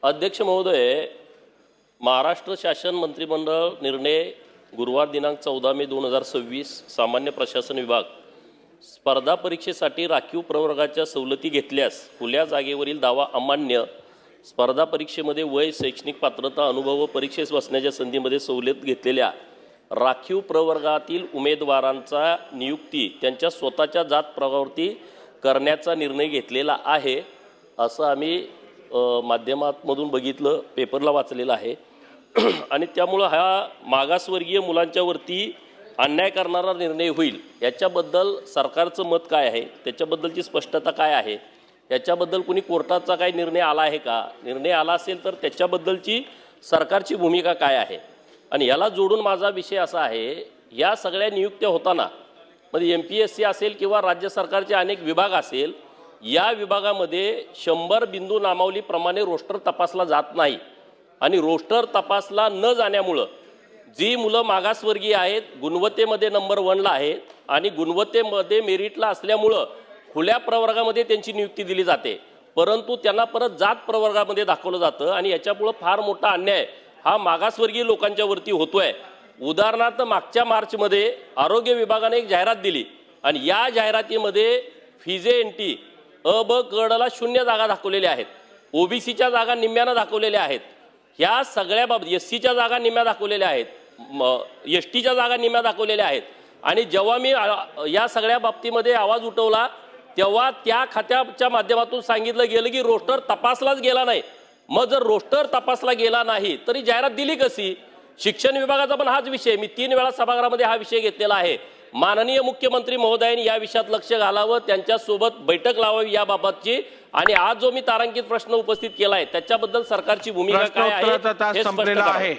अध्यक्ष महोदय, महाराष्ट्र शासन मंत्रिमंडळ निर्णय गुरुवार दिनांक 14 मे 2026 सामान्य प्रशासन विभाग स्पर्धा परीक्षेसाठी राखीव प्रवर्गाच्या सवलती घेतल्यास खुल्या जागेवरील दावा अमान्य, स्पर्धा परीक्षेमध्ये वय, शैक्षणिक पात्रता, अनुभव व परीक्षेस बसण्याच्या संधीमध्ये सवलत घेतलेल्या राखीव प्रवर्गातील उमेदवारांचा नियुक्ती त्यांच्या स्वतःच्या जात प्रवर्गावरती करण्याचा निर्णय घेतलेला आहे, असं आम्ही माध्यमांमधून बघितलं, पेपरला वाचलेलं आहे। आणि त्यामुळं हा मागासवर्गीय मुलांच्यावरती अन्याय करणारा निर्णय होईल, याच्याबद्दल सरकारचं मत काय आहे, त्याच्याबद्दलची स्पष्टता काय आहे, याच्याबद्दल कुणी कोर्टाचा काय निर्णय आला आहे का, निर्णय आला असेल तर त्याच्याबद्दलची सरकारची भूमिका काय आहे। आणि याला जोडून माझा विषय असा आहे, या सगळ्या नियुक्त्या होताना म्हणजे MPSC असेल किंवा राज्य सरकारचे अनेक विभाग असेल, या विभागामध्ये 100 बिंदू नामावलीप्रमाणे रोस्टर तपासला जात नाही आणि रोस्टर तपासला न जाण्यामुळं जी मुलं मागासवर्गीय आहेत, गुणवत्तेमध्ये नंबर 1ला आहेत आणि गुणवत्तेमध्ये मेरिटला असल्यामुळं खुल्या प्रवर्गामध्ये त्यांची नियुक्ती दिली जाते, परंतु त्यांना परत जात प्रवर्गामध्ये दाखवलं जातं आणि याच्यामुळं फार मोठा अन्याय हा मागासवर्गीय लोकांच्यावरती होतोय। उदाहरणार्थ मागच्या मार्चमध्ये आरोग्य विभागाने एक जाहिरात दिली आणि या जाहिरातीमध्ये फिजे एनटी ब कडला 0 जागा दाखवलेल्या आहेत, OBCच्या जागा निम्म्यानं दाखवलेल्या आहेत, ह्या सगळ्या बाबतीत SCच्या जागा निम्म्या दाखवलेल्या आहेत, STच्या जागा निम्म्या दाखवलेल्या आहेत। आणि जेव्हा मी या सगळ्या बाबतीमध्ये आवाज उठवला तेव्हा त्या खात्याच्या माध्यमातून सांगितलं गेलं की रोस्टर तपासलाच गेला नाही। मग जर रोस्टर तपासला गेला नाही तरी जाहिरात दिली कशी? शिक्षण विभागाचा पण हाच विषय, मी 3 वेळा सभागृहामध्ये हा विषय घेतलेला आहे। माननीय मुख्यमंत्री महोदयांनी या विषयात लक्ष घालावं, त्यांच्यासोबत बैठक लावावी याबाबतची, आणि आज जो मी तारांकित प्रश्न उपस्थित केलाय त्याच्याबद्दल सरकारची भूमिका काय आहे हे स्पष्ट करावं।